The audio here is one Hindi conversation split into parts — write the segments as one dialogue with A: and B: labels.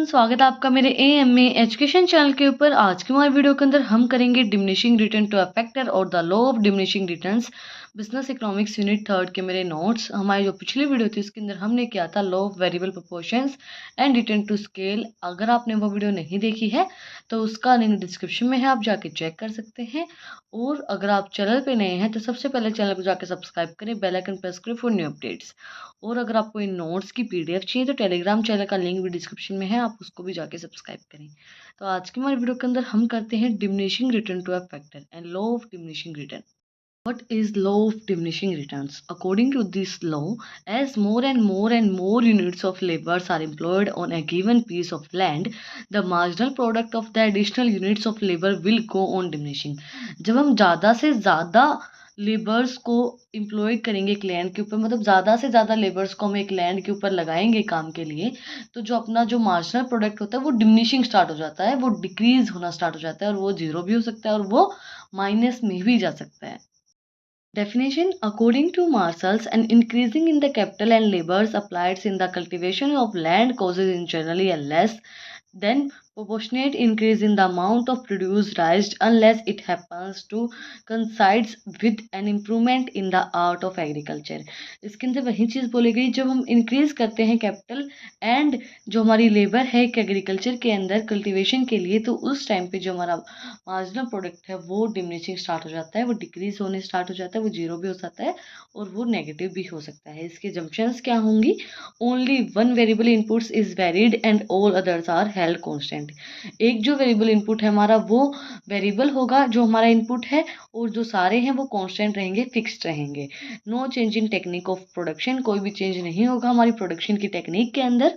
A: स्वागत है आपका मेरे एएमए एजुकेशन चैनल के ऊपर। आज की हमारी वीडियो के अंदर हम करेंगे diminishing return to a factor और the law of diminishing returns business economics unit 3 के मेरे नोट्स। हमारी जो पिछली वीडियो थी उसके अंदर हमने किया था law of variable proportions and return to scale. अगर आपने वो वीडियो नहीं देखी है तो उसका लिंक डिस्क्रिप्शन में है, आप जाके चेक कर सकते हैं। और अगर आप चैनल पे नए हैं तो सबसे पहले चैनल को जाके सब्सक्राइब करें, बेल आइकन प्रेस करें फॉर न्यू अपडेट्स। और अगर आपको इन नोट्स की पीडीएफ चाहिए तो टेलीग्राम चैनल का लिंक भी डिस्क्रिप्शन में है, आप उसको भी जाके सब्सक्राइब करें। तो आज की हमारी वीडियो के अंदर हम करते हैं diminishing return to a factor and law of diminishing return. What is law of diminishing returns? According to this law, as more and more units of labors are employed on a given piece of land, the marginal product of the additional units of labor will go on diminishing. जब हम ज़्यादा से ज़्यादा लेबर्स को एम्प्लॉय करेंगे एक लैंड के ऊपर, मतलब ज़्यादा से ज़्यादा लेबर्स को हम एक लैंड के ऊपर लगाएंगे काम के लिए, तो जो अपना जो मार्जिनल प्रोडक्ट होता है वो डिमिनिशिंग स्टार्ट हो जाता है, वो डिक्रीज होना स्टार्ट हो जाता है, और वो जीरो भी हो सकता है और वो माइनस में भी जा सकता है। Definition: according to Marshalls, an increasing in the capital and labors applied in the cultivation of land causes in generally a less than proportionate increase in the amount of produce raised unless it happens to coincides with an improvement in the art of agriculture। इसके अंदर वही चीज़ बोली गई, जब हम इंक्रीज करते हैं कैपिटल एंड जो हमारी लेबर है एक एग्रीकल्चर के अंदर कल्टीवेशन के लिए, तो उस टाइम पे जो हमारा मार्जिनल प्रोडक्ट है वो डिमिनिशिंग स्टार्ट हो जाता है, वो डिक्रीज होने स्टार्ट हो जाता है, वो जीरो भी हो सकता है और वो नेगेटिव भी हो सकता है। इसके जंक्शंस क्या होंगी? Only one variable inputs is varied and all others are held constant. एक जो वेरिएबल इनपुट है हमारा वो वेरिएबल होगा जो हमारा इनपुट है, और जो सारे हैं वो कांस्टेंट रहेंगे, फिक्स्ड रहेंगे। No change in technique of production, कोई भी चेंज नहीं होगा हमारी प्रोडक्शन की टेक्निक के अंदर।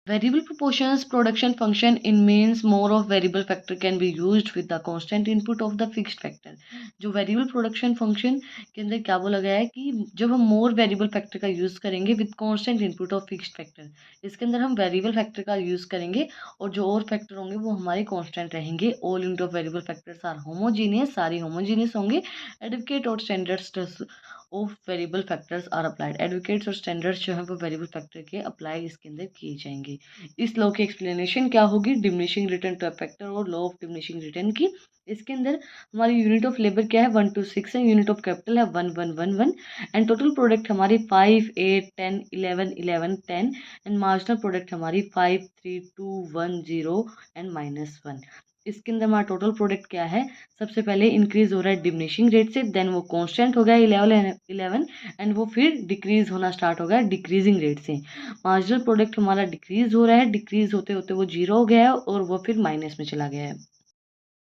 A: Variable proportions production function in means more of variable factor can be used with the constant input of the fixed factor। जो variable production function के अंदर क्या बोला गया है कि जब हम more variable factor का यूज करेंगे with constant input of fixed factor, इसके अंदर हम variable factor का यूज करेंगे और जो और फैक्टर होंगे वो हमारे constant रहेंगे। all unit of variable factors are homogeneous, सारी homogeneous होंगे। Advocate और standards of variable factors are applied, advocates और स्टैंडर्ड्स जो है वो वेरिएबल फैक्टर के अप्लाई इसके अंदर किए जाएंगे। इस लॉ की एक्सप्लेनेशन क्या होगी? Diminishing return to a factor और लॉ ऑफ डिमिनिशिंग रिटर्न की। इसके अंदर हमारी यूनिट ऑफ लेबर क्या है? 1 to 6 है, यूनिट ऑफ कैपिटल है 1 1 1 1 एंड टोटल प्रोडक्ट हमारी 5 8 10 11 11 10 एंड मार्जिनल प्रोडक्ट हमारी 5 3 2 1 0 एंड -1। इसके अंदर हमारा टोटल प्रोडक्ट क्या है? सबसे पहले इंक्रीज हो रहा है डिमिनिशिंग रेट से, देन वो कांस्टेंट हो गया 11 एंड वो फिर डिक्रीज होना स्टार्ट हो गया डिक्रीजिंग रेट से। मार्जिनल प्रोडक्ट हमारा डिक्रीज हो रहा है, डिक्रीज होते होते वो जीरो हो गया है और वो फिर माइनस में चला गया है।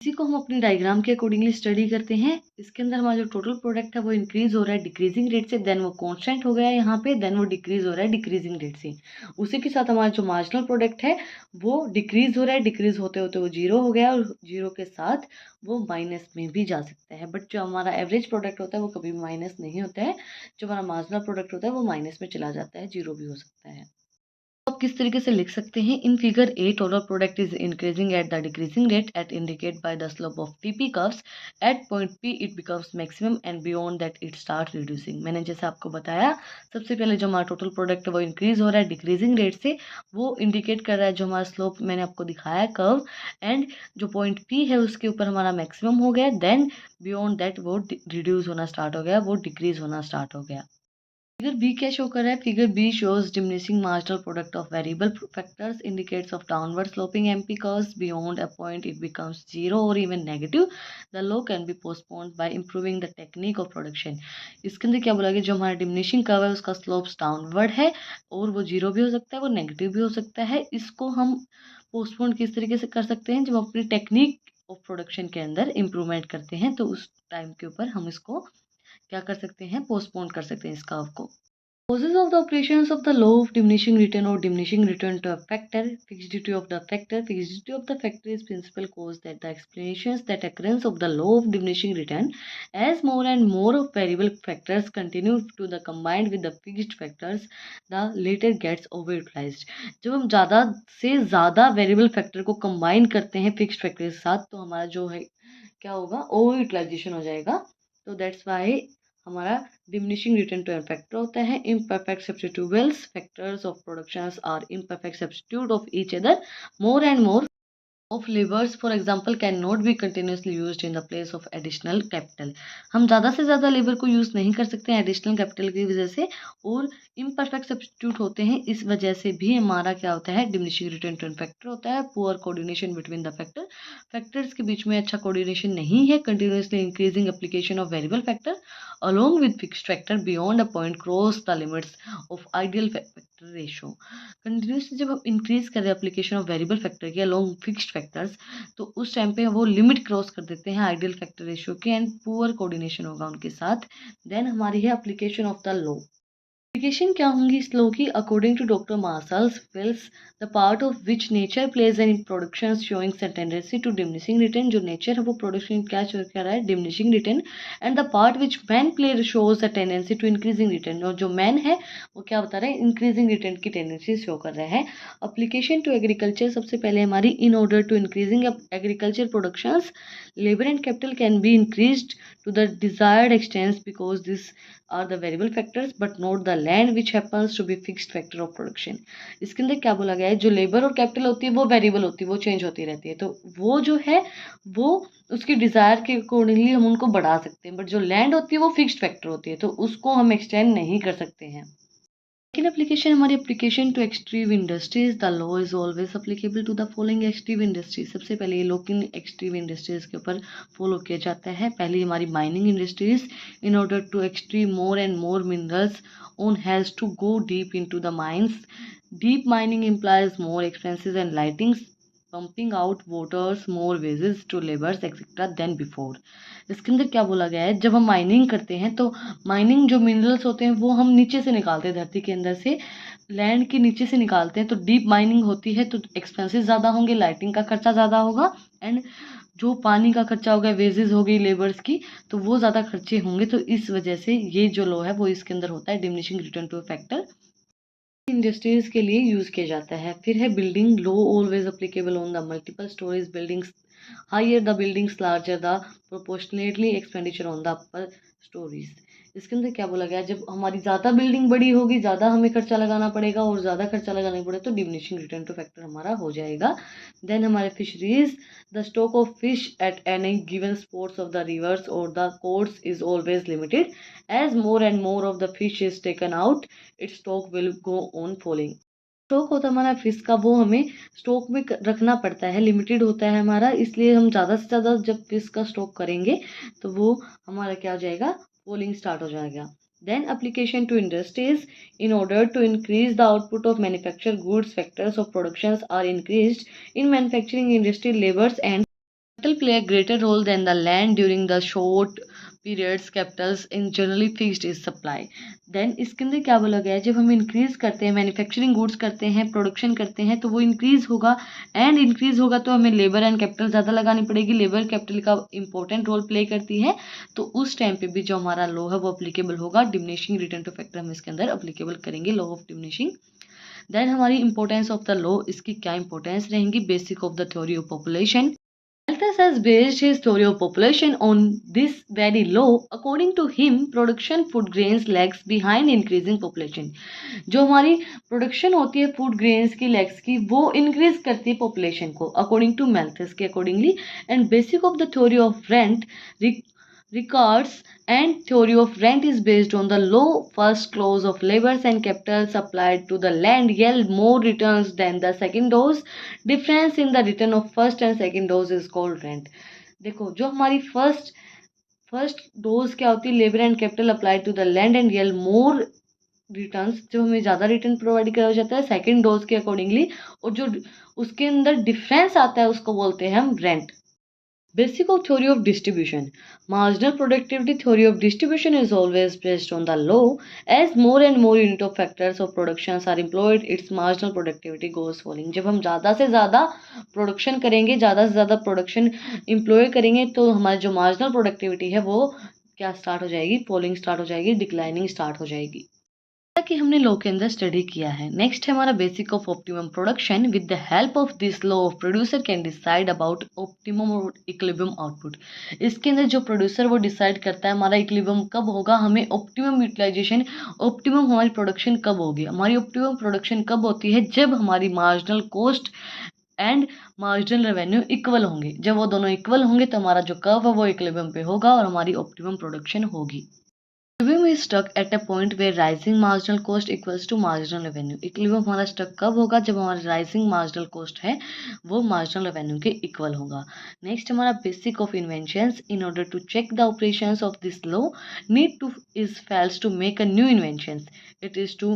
A: इसी को हम अपनी डायग्राम के अकॉर्डिंगली स्टडी करते हैं। इसके अंदर हमारा जो टोटल प्रोडक्ट है वो इंक्रीज हो रहा है डिक्रीजिंग रेट से, देन वो कांस्टेंट हो गया है यहाँ पे, देन वो डिक्रीज हो रहा है डिक्रीजिंग रेट से। उसी के साथ हमारा जो मार्जिनल प्रोडक्ट है वो डिक्रीज हो रहा है, डिक्रीज होते होते वो जीरो हो गया और जीरो के साथ वो माइनस में भी जा सकता है। बट जो हमारा एवरेज प्रोडक्ट होता है वो कभी माइनस नहीं होता है, जो हमारा मार्जिनल प्रोडक्ट होता है वो माइनस में चला जाता है, जीरो भी हो सकता है। आप किस तरीके से लिख सकते हैं? In figure A total product is increasing at the decreasing rate at indicate by the slope of TP curves. At point P it becomes maximum and beyond that it start reducing. मैंने जैसे आपको बताया, सबसे पहले जो हमारा टोटल प्रोडक्ट है वो इंक्रीज हो रहा है डिक्रीजिंग रेट से, वो इंडिकेट कर रहा है जो हमारा स्लोप मैंने आपको दिखाया है कर्व, एंड जो पॉइंट पी है उसके ऊपर हमारा मैक्सिमम हो गया, देन बियॉन्ड दैट वो रिड्यूस होना स्टार्ट हो गया, वो डिक्रीज होना स्टार्ट हो गया। फिगर बी क्या शो कर रहा है? Figure B shows diminishing marginal product of variable factors, indicates of downward sloping MP curves, beyond a point it becomes zero और even negative. The law can be postponed by improving the technique of production. इसके अंदर क्या बोला गया? जो हमारा डिमिनिशिंग कर्व है उसका स्लोप्स डाउनवर्ड है और वो जीरो भी हो सकता है, वो नेगेटिव भी हो सकता है। इसको हम पोस्टपोन किस तरीके से कर सकते हैं? जब अपनी टेक्निक ऑफ प्रोडक्शन के अंदर इम्प्रूवमेंट करते हैं तो उस टाइम के ऊपर हम इसको क्या कर सकते हैं? पोस्टपोन कर सकते हैं इस कर्व को। Causes of the operations of the law of diminishing return or diminishing return to a factor, fixity of the factor. Fixity of the factor is principal cause that the explanations that occurrence of the law of diminishing return as more and more of variable factors continue to the combined with the fixed factors, the later gets overutilized। जब हम ज़्यादा से ज़्यादा वेरिएबल फैक्टर को कंबाइन करते हैं फिक्स्ड फैक्टर के साथ तो हमारा जो है क्या होगा? ओवर यूटिलाइजेशन हो जाएगा। तो दैट्स वाई हमारा डिमिनिशिंग रिटर्न टू फैक्टर होता है। Imperfect substitutables factors of productions are imperfect substitute of each other more and more of levers for example cannot be continuously used in the place of additional capital। हम ज़्यादा से ज़्यादा लेबर को यूज़ नहीं कर सकते हैं एडिशनल कैपिटल की वजह से, और इम्परफेक्ट सब्स्टिट्यूट होते हैं, इस वजह से भी हमारा क्या होता है, डिमिनिशिंग रिटर्न टू फैक्टर होता है। Poor coordination between the factors के बीच में अच्छा कोऑर्डिनेशन नहीं है। Continuously increasing application of variable factor along with fixed factor beyond a point cross the limits of ideal factor ratio। Continuously जब हम इंक्रीज कर रहे हैं एप्लीकेशन ऑफ वेरिएबल फैक्टर के अलोंग फिक्स्ड फैक्टर्स, तो उस टाइम पे वो लिमिट क्रॉस कर देते हैं आइडियल फैक्टर रेशियो के, एंड पुअर कोऑर्डिनेशन होगा उनके साथ। देन हमारी है application of the law. Application क्या होंगी इस लॉ की? According to doctor Marshall fills the part of which nature plays in production showing tendency to diminishing return. जो नेचर है वो प्रोडक्शन क्या शो कर रहा है, diminishing return. And the part which man play shows the tendency to increasing return. और जो मैन है वो क्या बता रहे हैं, इंक्रीजिंग रिटर्न की टेंडेंसी शो कर रहे हैं। अप्लीकेशन टू एग्रीकल्चर सबसे पहले हमारी, in order to increasing agriculture productions labour and capital can be increased to the desired extent because these are the variable factors but not the land which happens to be fixed factor of production। इसके अंदर क्या बोला गया है, जो लेबर और कैपिटल होती है वो वेरिएबल होती है, वो चेंज होती रहती है, तो वो जो है वो उसकी डिज़ायर के अकॉर्डिंगली हम उनको बढ़ा सकते हैं, बट जो लैंड होती है वो फिक्स्ड फैक्टर होती है, तो उसको हम एक्सटेंड नहीं कर सकते हैं। सेकेंड एप्लीकेशन हमारी application to extractive industries. The law is always applicable to the following extractive industries. सबसे पहले ये लॉ किन एक्सट्रीव इंडस्ट्रीज के ऊपर फॉलो किया जाता है? पहली हमारी mining industries. In order to extract more and more minerals one has to go deep into the mines. Deep mining implies more expenses and lightings, pumping out waters, more wages to laborers etc. than before। इसके अंदर क्या बोला गया है, जब हम माइनिंग करते हैं तो माइनिंग जो मिनरल्स होते हैं वो हम नीचे से निकालते हैं, धरती के अंदर से, लैंड के नीचे से निकालते हैं, तो डीप माइनिंग होती है तो एक्सपेंसेस ज़्यादा होंगे, लाइटिंग का खर्चा ज़्यादा होगा, एंड जो पानी का खर्चा होगा, वेजेस हो गई लेबर्स की, तो वो ज़्यादा खर्चे होंगे। तो इस वजह से ये जो लॉ है वो इसके अंदर होता है, diminishing return to factor industries के लिए यूज किया जाता है। फिर है building law always applicable on the multiple storage buildings. Higher the buildings larger the proportionately expenditure on the upper storeys. इसके अंदर क्या बोला गया, जब हमारी ज़्यादा बिल्डिंग बड़ी होगी, ज़्यादा हमें खर्चा लगाना पड़ेगा, और ज़्यादा खर्चा लगाना पड़े तो डिमिनिशिंग रिटर्न टू फैक्टर हमारा हो जाएगा। देन हमारे fisheries, the stock of fish at any given spots of the rivers और the coasts is always limited. As more and more of the fish is taken out its stock will go on falling. Stock होता है हमारा फिश का, वो हमें स्टॉक में रखना पड़ता है, लिमिटेड होता है हमारा, इसलिए हम ज़्यादा से ज़्यादा जब फिश का स्टॉक करेंगे तो वो हमारा क्या हो जाएगा, फॉलिंग स्टार्ट हो जाएगा। Then application to industries. In order to increase the output of manufacture goods factors of productions are increased in manufacturing industry labours and capital play a greater role than the land during the short periods capitals in generally fixed is supply। then इसके अंदर क्या बोला गया है, जब हम इंक्रीज करते हैं, मैन्युफैक्चरिंग गुड्स करते हैं, प्रोडक्शन करते हैं, तो वो इंक्रीज होगा, एंड इंक्रीज होगा तो हमें लेबर एंड कैपिटल ज़्यादा लगानी पड़ेगी। लेबर कैपिटल का इंपॉर्टेंट रोल प्ले करती है, तो उस टाइम पे भी जो हमारा लॉ है वो अप्लीकेबल होगा। डिमिनिशिंग रिटर्न टू फैक्टर हम इसके अंदर अप्लीकेबल करेंगे, लॉ ऑफ डिमिनिशिंग। देन हमारी इंपॉर्टेंस ऑफ द लॉ, इसकी क्या इंपॉर्टेंस रहेंगी, basic of the theory of population. Malthus has based his theory of population on this very law। According to him, production food grains lags behind increasing population। जो हमारी प्रोडक्शन होती है फूड ग्रेन्स की, लेग्स की, वो इंक्रीज करती है पॉपुलेशन को, अकॉर्डिंग टू मैल्थस के accordingly. And basic of the theory of rent records and theory of rent is based on the law first clause of labors and capital supplied to the land yield more returns than the second dose। difference in the return of first and second dose is called rent। देखो जो हमारी फर्स्ट डोज क्या होती है, labour and capital applied to the land and yield more returns, जो हमें ज़्यादा रिटर्न प्रोवाइड करा जाता है सेकेंड डोज के अकॉर्डिंगली, और जो उसके अंदर डिफरेंस आता है उसको बोलते हैं हम rent. Basic of theory of distribution। Marginal productivity theory of distribution is always based on the law as more and more unit of factors of productions are employed its marginal productivity goes falling। जब हम ज़्यादा से ज़्यादा प्रोडक्शन करेंगे, ज़्यादा से ज़्यादा प्रोडक्शन एम्प्लॉय करेंगे, तो हमारी जो मार्जिनल प्रोडक्टिविटी है वो क्या स्टार्ट हो जाएगी, फॉलिंग स्टार्ट हो जाएगी, डिक्लाइनिंग स्टार्ट हो जाएगी। कि हमने लॉ के अंदर स्टडी किया है। नेक्स्ट है हमारा basic of optimum production. With the help of this law of producer can decide about optimum और इक्विलिब्रियम आउटपुट। इसके अंदर जो प्रोड्यूसर वो डिसाइड करता है हमारा इक्विलिब्रियम कब होगा, हमें ऑप्टिमम यूटिलाइजेशन, ऑप्टिमम हमारी प्रोडक्शन कब होगी। हमारी ऑप्टिमम प्रोडक्शन कब होती है, जब हमारी marginal cost and marginal revenue equal होंगे। जब वो दोनों इक्वल होंगे तो हमारा जो कर्व है वो इक्विलिब्रियम पे होगा और हमारी ऑप्टिमम प्रोडक्शन होगी। Equilibrium is stuck at a point where rising marginal cost equals to marginal revenue. Equilibrium हमारा stuck कब होगा, जब हमारा rising marginal cost है वो marginal revenue के equal होगा। Next हमारा basic of inventions. In order to check the operations of this law, need to is fails to make a new inventions. It is to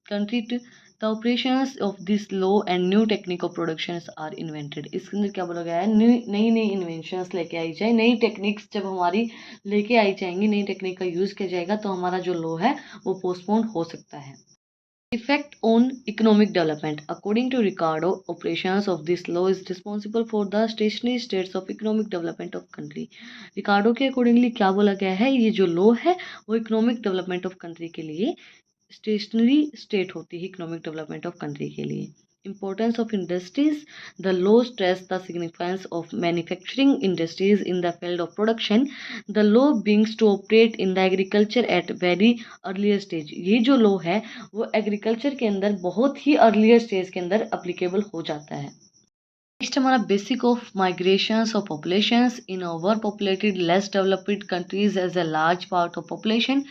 A: complete the operations of this law and new technique of productions are invented. इसके अंदर क्या बोला गया है, नई नई इन्वेंशंस लेके आई जाए, नई टेक्निक्स जब हमारी लेके आई जाएंगी, नई टेक्निक का यूज़ किया जाएगा तो हमारा जो लॉ है वो पोस्टपोन हो सकता है। Effect on economic development. According to Ricardo, operations of this law is responsible for the stationary states of economic development of country. रिकार्डो के अकॉर्डिंगली क्या बोला गया है, ये जो लॉ है वो इकोनॉमिक डेवलपमेंट ऑफ कंट्री के लिए स्टेशनरी स्टेट होती है, इकोनॉमिक डेवलपमेंट ऑफ कंट्री के लिए। Importance of industries. The law stress the significance of manufacturing industries in the field of production. The law brings to operate in the agriculture at very earlier stage. ये जो law है वो एग्रीकल्चर के अंदर बहुत ही अर्लियर स्टेज के अंदर अप्लीकेबल हो जाता है। नेक्स्ट हमारा basic of migrations of populations. In over populated less developed countries as a large part of population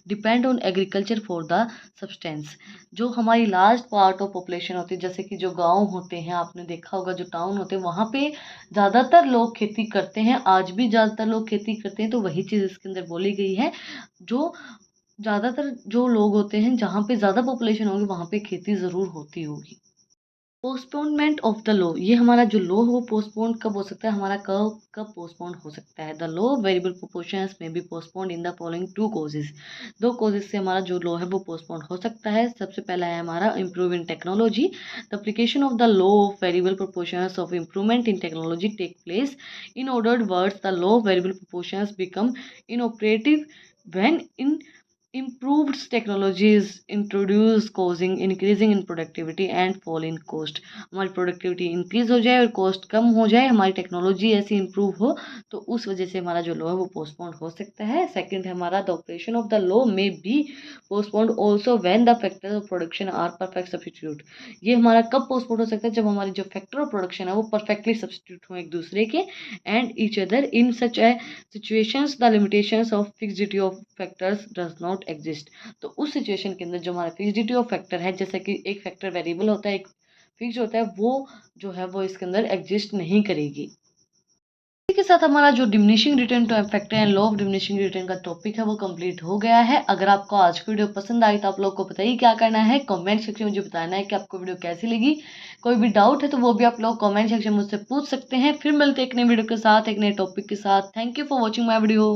A: depend on agriculture for the substance. जो हमारी लार्ज पार्ट ऑफ पॉपुलेशन होती है, जैसे कि जो गांव होते हैं, आपने देखा होगा जो टाउन होते हैं वहाँ पे ज़्यादातर लोग खेती करते हैं, आज भी ज़्यादातर लोग खेती करते हैं। तो वही चीज़ इसके अंदर बोली गई है, जो ज़्यादातर जो लोग होते हैं जहाँ पे ज़्यादा पॉपुलेशन होगी वहाँ पे खेती ज़रूर होती होगी। Postponement of the law. ये हमारा जो लॉ है वो पोस्टपोन कब हो सकता है, हमारा कब पोस्टपोन हो सकता है। द लॉ वेरिएबल प्रोपोर्शंस में be postpone in the following two causes. दो कॉजेज से हमारा जो लॉ है वो पोस्टपोन हो सकता है। सबसे पहला है हमारा improve in technology. The application of the law of variable proportions of improvement in technology tech place. In ordered words the law of variable proportions become inoperative when in improved technologies introduce causing increasing in productivity and fall in cost. हमारी प्रोडक्टिविटी इंक्रीज हो जाए और कॉस्ट कम हो जाए, हमारी टेक्नोलॉजी ऐसी इंप्रूव हो, तो उस वजह से हमारा जो लॉ है वो पोस्टपोन हो सकता है। सेकंड है हमारा the operation of the law may be postponed also when the factors of production are perfect substitute. ये हमारा कब पोस्टपोन हो सकता है, जब हमारी जो फैक्टर ऑफ प्रोडक्शन है वो परफेक्टली सब्स्टिट्यूट हो एक दूसरे के and each other in such a situations the limitations of fixity of factors does not exist. तो उस सिचुएशन के अंदर जो हमारा फिक्सिडिटी ऑफ फैक्टर है, जैसे कि एक फैक्टर वेरिएबल होता है, एक फिक्स होता है, वो जो है वो इसके अंदर एग्जिस्ट नहीं करेगी। इसी के साथ हमारा जो diminishing return to factor and law of diminishing return का टॉपिक है वो कंप्लीट हो गया है। अगर आपको आज की वीडियो पसंद आई तो आप लोग को बताइए क्या करना है, कमेंट सेक्शन में मुझे बताना है कि आपको वीडियो कैसी लगी। कोई भी डाउट है तो वो भी आप लोग कमेंट सेक्शन में मुझसे पूछ सकते हैं। फिर मिलते हैं एक नई वीडियो के साथ, एक नए टॉपिक के साथ। Thank you for watching my video.